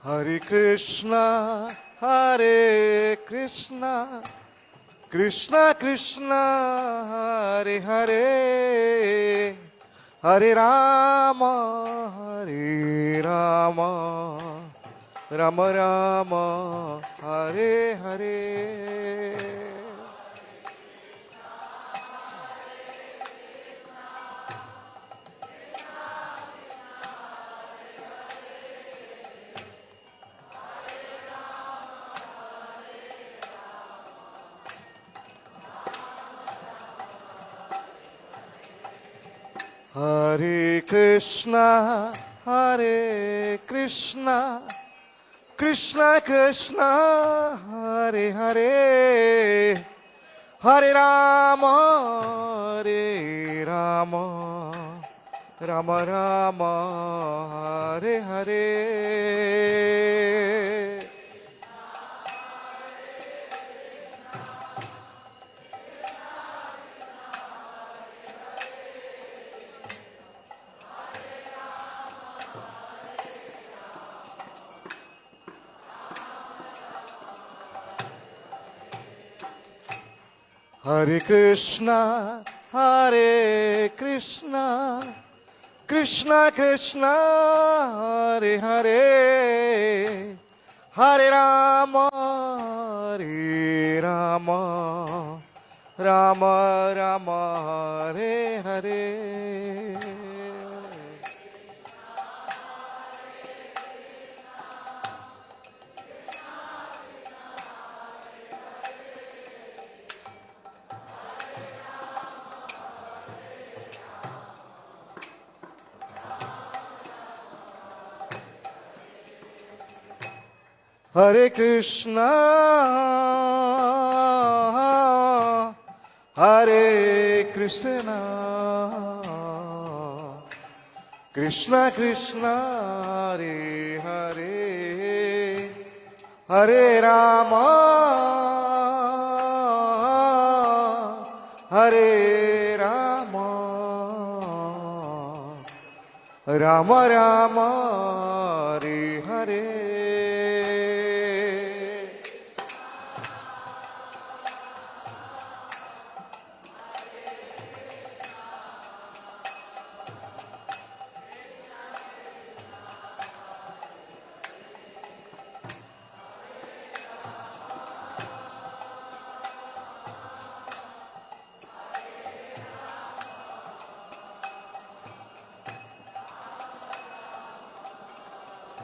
Hare Krishna, Hare Krishna, Krishna Krishna, Hare Hare, Hare Rama, Hare Rama, Rama Rama, Hare Hare. Hare Krishna, Hare Krishna, Krishna Krishna, Hare Hare, Hare Rama, Hare Rama, Rama Rama, Hare Hare. Hare Krishna, Hare Krishna, Krishna Krishna, Hare Hare, Hare Rama, Hare Rama, Rama Rama, Hare Hare. Hare Krishna, Hare Krishna, Krishna Krishna, Hare Hare, Hare Rama, Hare Rama, Rama Rama, Hare Hare.